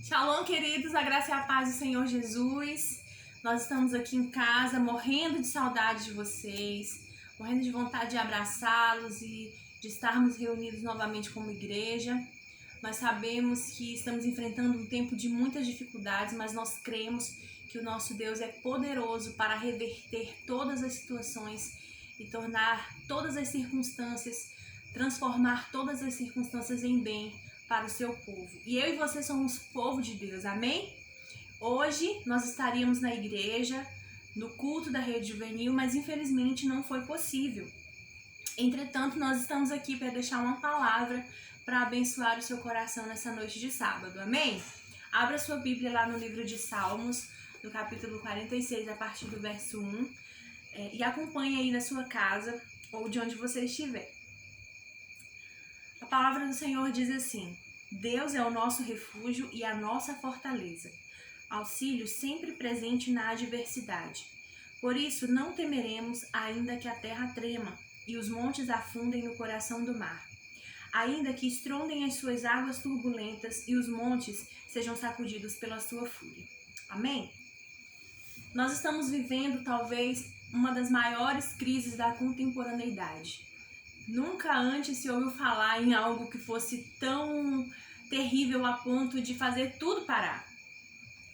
Shalom, queridos, a graça e a paz do Senhor Jesus. Nós estamos aqui em casa morrendo de saudade de vocês, morrendo de vontade de abraçá-los e de estarmos reunidos novamente como igreja. Nós sabemos que estamos enfrentando um tempo de muitas dificuldades, mas nós cremos que o nosso Deus é poderoso para reverter todas as situações e tornar todas as circunstâncias, transformar todas as circunstâncias em bem para o seu povo. E eu e você somos povo de Deus, amém? Hoje nós estaríamos na igreja, no culto da Rede Juvenil, mas infelizmente não foi possível. Entretanto, nós estamos aqui para deixar uma palavra para abençoar o seu coração nessa noite de sábado, amém? Abra sua Bíblia lá no livro de Salmos, no capítulo 46, a partir do verso 1, e acompanhe aí na sua casa ou de onde você estiver. A palavra do Senhor diz assim: Deus é o nosso refúgio e a nossa fortaleza, auxílio sempre presente na adversidade. Por isso não temeremos, ainda que a terra trema e os montes afundem no coração do mar, ainda que estrondem as suas águas turbulentas e os montes sejam sacudidos pela sua fúria. Amém? Nós estamos vivendo talvez uma das maiores crises da contemporaneidade. Nunca antes se ouviu falar em algo que fosse tão terrível a ponto de fazer tudo parar,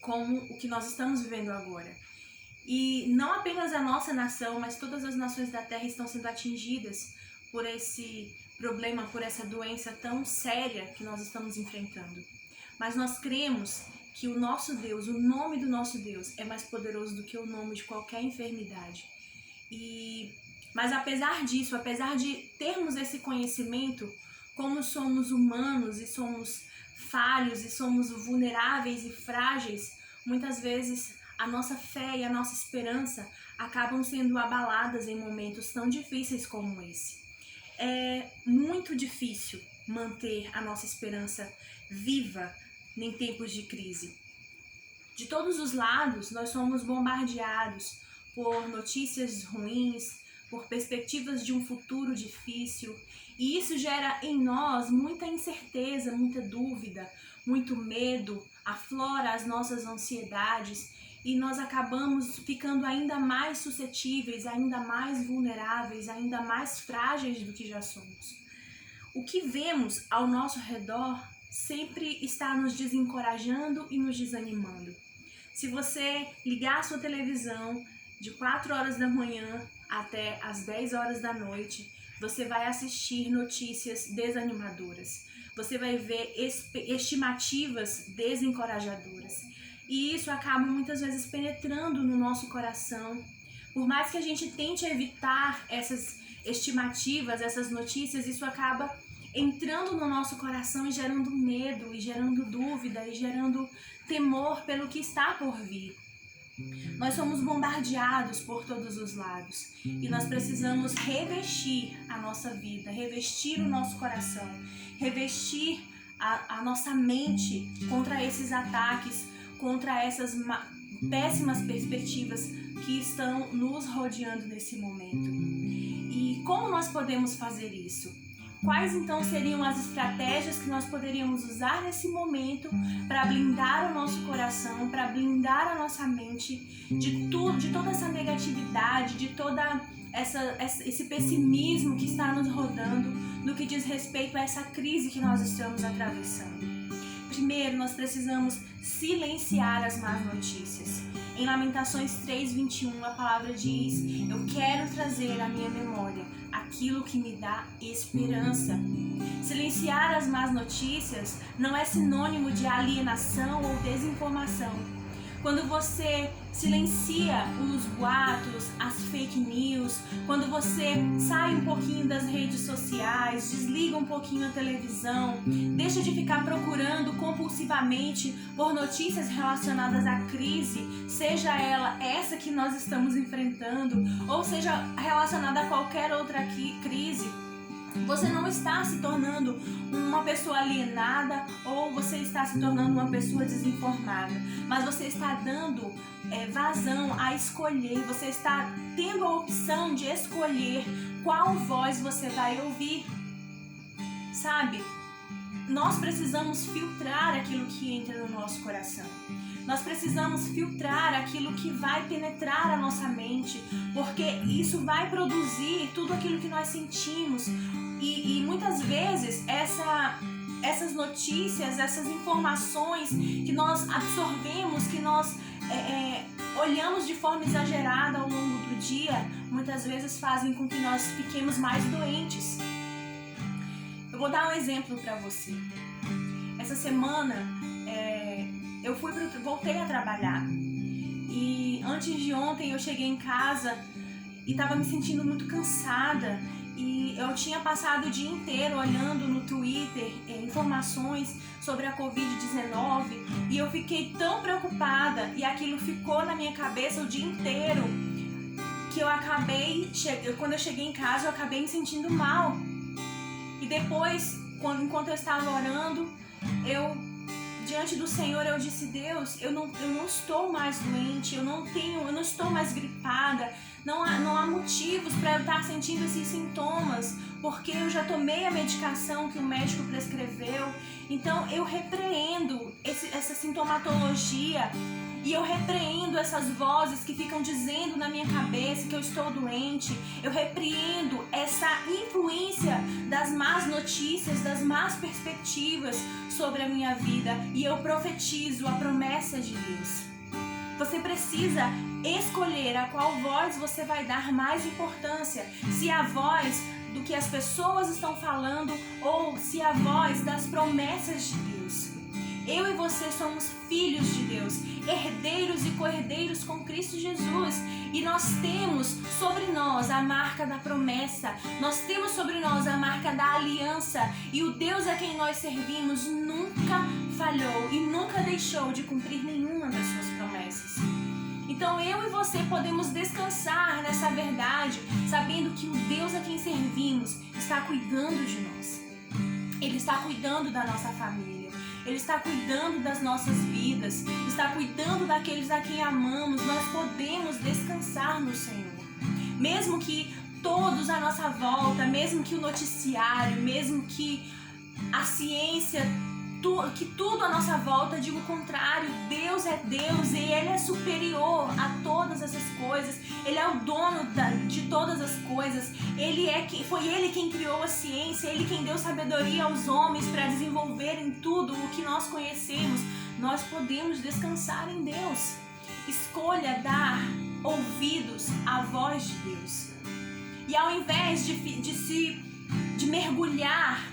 como o que nós estamos vivendo agora. E não apenas a nossa nação, mas todas as nações da Terra estão sendo atingidas por esse problema, por essa doença tão séria que nós estamos enfrentando. Mas nós cremos que o nosso Deus, o nome do nosso Deus, é mais poderoso do que o nome de qualquer enfermidade. Mas apesar disso, apesar de termos esse conhecimento, como somos humanos e somos falhos e somos vulneráveis e frágeis, muitas vezes a nossa fé e a nossa esperança acabam sendo abaladas em momentos tão difíceis como esse. É muito difícil manter a nossa esperança viva em tempos de crise. De todos os lados, nós somos bombardeados por notícias ruins, por perspectivas de um futuro difícil, e isso gera em nós muita incerteza, muita dúvida, muito medo, aflora as nossas ansiedades e nós acabamos ficando ainda mais suscetíveis, ainda mais vulneráveis, ainda mais frágeis do que já somos. O que vemos ao nosso redor sempre está nos desencorajando e nos desanimando. Se você ligar a sua televisão de 4 horas da manhã até as 10 horas da noite, você vai assistir notícias desanimadoras. Você vai ver estimativas desencorajadoras. E isso acaba muitas vezes penetrando no nosso coração. Por mais que a gente tente evitar essas estimativas, essas notícias, isso acaba entrando no nosso coração e gerando medo, e gerando dúvida, e gerando temor pelo que está por vir. Nós somos bombardeados por todos os lados e nós precisamos revestir a nossa vida, revestir o nosso coração, revestir a nossa mente contra esses ataques, contra essas péssimas perspectivas que estão nos rodeando nesse momento. E como nós podemos fazer isso? Quais então seriam as estratégias que nós poderíamos usar nesse momento para blindar o nosso coração, para blindar a nossa mente de toda essa negatividade, de toda esse pessimismo que está nos rodando no que diz respeito a essa crise que nós estamos atravessando? Primeiro, nós precisamos silenciar as más notícias. Em Lamentações 3:21, a palavra diz: eu quero trazer à minha memória aquilo que me dá esperança. Silenciar as más notícias não é sinônimo de alienação ou desinformação. Quando você silencia os boatos, as fake news, quando você sai um pouquinho das redes sociais, desliga um pouquinho a televisão, deixa de ficar procurando compulsivamente por notícias relacionadas à crise, seja ela essa que nós estamos enfrentando, ou seja relacionada a qualquer outra crise, você não está se tornando uma pessoa alienada ou você está se tornando uma pessoa desinformada, mas você está dando vazão a escolher, você está tendo a opção de escolher qual voz você vai ouvir, sabe? nós precisamos filtrar aquilo que entra no nosso coração. Nós precisamos filtrar aquilo que vai penetrar a nossa mente, porque isso vai produzir tudo aquilo que nós sentimos. E muitas vezes essas notícias, essas informações que nós absorvemos, que nós olhamos de forma exagerada ao longo do dia, muitas vezes fazem com que nós fiquemos mais doentes. Eu vou dar um exemplo para você. Essa semana eu voltei a trabalhar e antes de ontem eu cheguei em casa e estava me sentindo muito cansada e eu tinha passado o dia inteiro olhando no Twitter informações sobre a Covid-19 e eu fiquei tão preocupada e aquilo ficou na minha cabeça o dia inteiro que eu acabei, quando eu cheguei em casa eu acabei me sentindo mal. E depois, enquanto eu estava orando, diante do Senhor eu disse: Deus, eu não estou mais doente, eu não estou mais gripada, não há motivos para eu estar sentindo esses sintomas, porque eu já tomei a medicação que o médico prescreveu. Então eu repreendo essa sintomatologia e eu repreendo essas vozes que ficam dizendo na minha cabeça que eu estou doente. Eu repreendo essa influência das más notícias, das más perspectivas sobre a minha vida e eu profetizo a promessa de Deus. Você precisa escolher a qual voz você vai dar mais importância, se a voz do que as pessoas estão falando ou se a voz das promessas de Deus. Eu e você somos filhos de Deus, herdeiros e co-herdeiros com Cristo Jesus. E nós temos sobre nós a marca da promessa, nós temos sobre nós a marca da aliança. E o Deus a quem nós servimos nunca falhou e nunca deixou de cumprir nenhuma das suas promessas. Então eu e você podemos descansar nessa verdade, sabendo que o Deus a quem servimos está cuidando de nós. Ele está cuidando da nossa família. Ele está cuidando das nossas vidas, está cuidando daqueles a quem amamos. Nós podemos descansar no Senhor. Mesmo que todos à nossa volta, mesmo que o noticiário, mesmo que a ciência, que tudo à nossa volta diga o contrário, Deus é Deus e Ele é superior a todas essas coisas. Ele é o dono de todas as coisas. Foi Ele quem criou a ciência, Ele quem deu sabedoria aos homens para desenvolverem tudo o que nós conhecemos. Nós podemos descansar em Deus. Escolha dar ouvidos à voz de Deus. E ao invés de mergulhar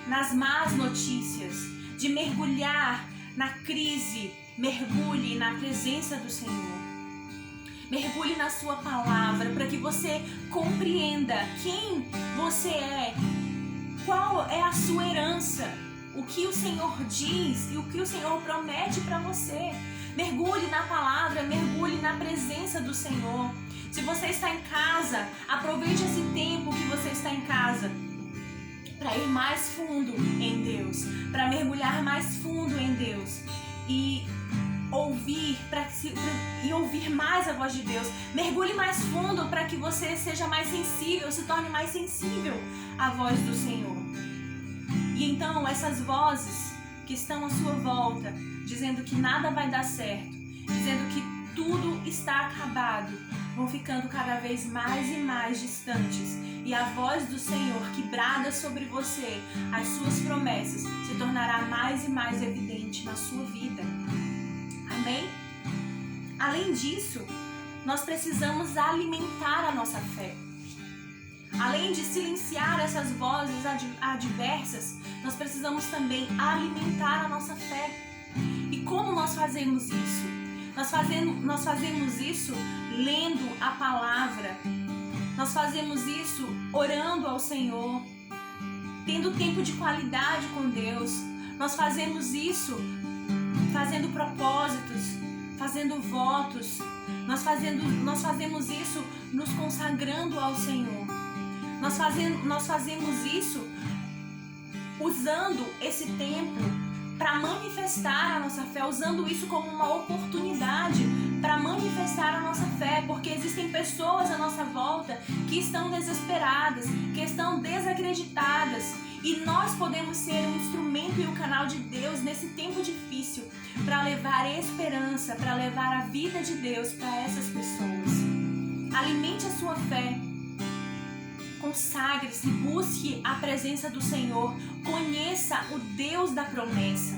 nas más notícias, de mergulhar na crise, mergulhe na presença do Senhor. Mergulhe na sua palavra para que você compreenda quem você é, qual é a sua herança, o que o Senhor diz e o que o Senhor promete para você. Mergulhe na palavra, mergulhe na presença do Senhor. Se você está em casa, aproveite esse tempo que você está em casa para ir mais fundo em Deus, para mergulhar mais fundo em Deus e ouvir mais a voz de Deus. Mergulhe mais fundo para que você seja mais sensível, se torne mais sensível à voz do Senhor. E então essas vozes que estão à sua volta, dizendo que nada vai dar certo, dizendo que tudo está acabado, vão ficando cada vez mais e mais distantes. E a voz do Senhor que brada sobre você, as suas promessas, se tornará mais e mais evidente na sua vida. Amém? Além disso, nós precisamos alimentar a nossa fé. Além de silenciar essas vozes adversas, nós precisamos também alimentar a nossa fé. E como nós fazemos isso? Nós fazemos isso lendo a palavra. Nós fazemos isso orando ao Senhor, tendo tempo de qualidade com Deus. Nós fazemos isso fazendo propósitos, fazendo votos. Nós fazemos isso nos consagrando ao Senhor. Nós fazemos isso usando esse tempo para manifestar a nossa fé, usando isso como uma oportunidade para manifestar a nossa fé, porque existem pessoas à nossa volta que estão desesperadas, que estão desacreditadas E nós podemos ser um instrumento e um canal de Deus nesse tempo difícil para levar esperança, para levar a vida de Deus para essas pessoas. Alimente a sua fé. Consagre-se, busque a presença do Senhor. Conheça o Deus da promessa.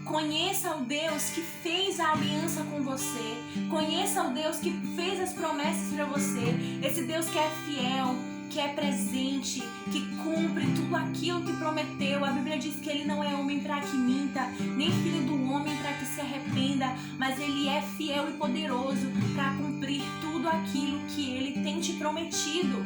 Conheça o Deus que fez a aliança com você. Conheça o Deus que fez as promessas para você. Esse Deus que é fiel, que é presente, que cumpre tudo aquilo que prometeu. A Bíblia diz que Ele não é homem para que minta, nem filho do homem para que se arrependa, mas Ele é fiel e poderoso para cumprir tudo aquilo que Ele tem te prometido.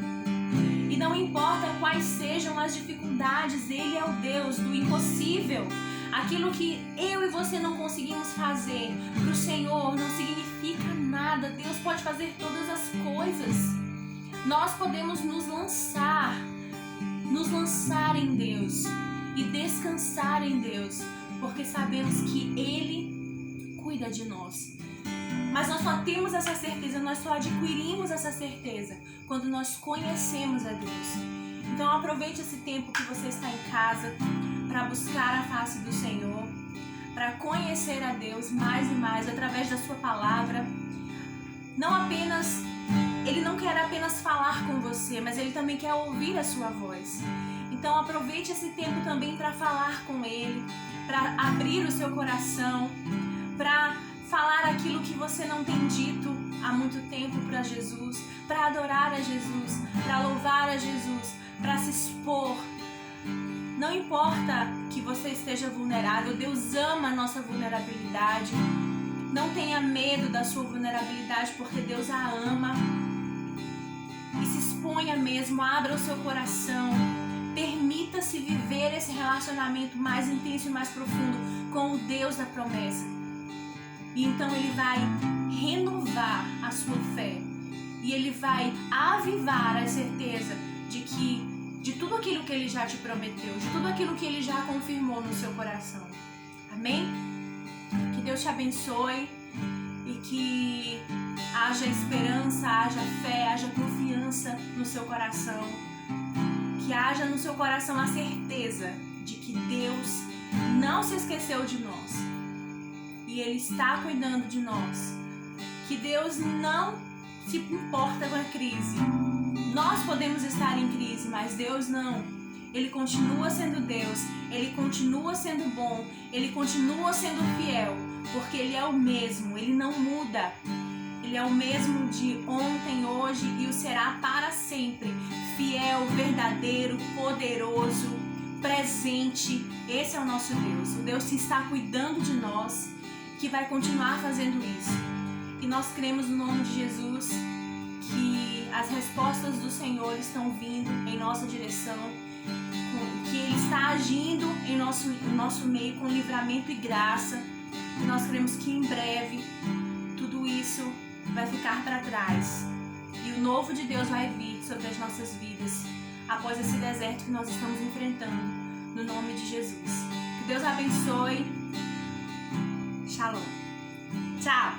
E não importa quais sejam as dificuldades, Ele é o Deus do impossível. Aquilo que eu e você não conseguimos fazer para o Senhor não significa nada. Deus pode fazer todas as coisas. Nós podemos nos lançar em Deus e descansar em Deus, porque sabemos que Ele cuida de nós. Mas nós só temos essa certeza, nós só adquirimos essa certeza quando nós conhecemos a Deus. Então aproveite esse tempo que você está em casa para buscar a face do Senhor, para conhecer a Deus mais e mais através da sua palavra. Ele não quer apenas falar com você, mas Ele também quer ouvir a sua voz. Então aproveite esse tempo também para falar com Ele, para abrir o seu coração, para falar aquilo que você não tem dito há muito tempo para Jesus, para adorar a Jesus, para louvar a Jesus, para se expor. Não importa que você esteja vulnerável, Deus ama a nossa vulnerabilidade. Não tenha medo da sua vulnerabilidade, porque Deus a ama. E se exponha mesmo, abra o seu coração. Permita-se viver esse relacionamento mais intenso e mais profundo com o Deus da promessa. E então Ele vai renovar a sua fé. E Ele vai avivar a certeza de tudo aquilo que Ele já te prometeu, de tudo aquilo que Ele já confirmou no seu coração. Amém? Que Deus te abençoe e que haja esperança, haja fé, haja confiança no seu coração. Que haja no seu coração a certeza de que Deus não se esqueceu de nós e Ele está cuidando de nós. Que Deus não se importa com a crise. Nós podemos estar em crise, mas Deus não. Ele continua sendo Deus, Ele continua sendo bom, Ele continua sendo fiel, porque Ele é o mesmo, Ele não muda. Ele é o mesmo de ontem, hoje e o será para sempre. Fiel, verdadeiro, poderoso, presente. Esse é o nosso Deus. O Deus que está cuidando de nós, que vai continuar fazendo isso. E nós cremos no nome de Jesus que as respostas do Senhor estão vindo em nossa direção, que Ele está agindo em nosso meio com livramento e graça. E nós cremos que em breve tudo isso vai ficar para trás e o novo de Deus vai vir sobre as nossas vidas após esse deserto que nós estamos enfrentando, no nome de Jesus. Que Deus abençoe. Shalom. Tchau.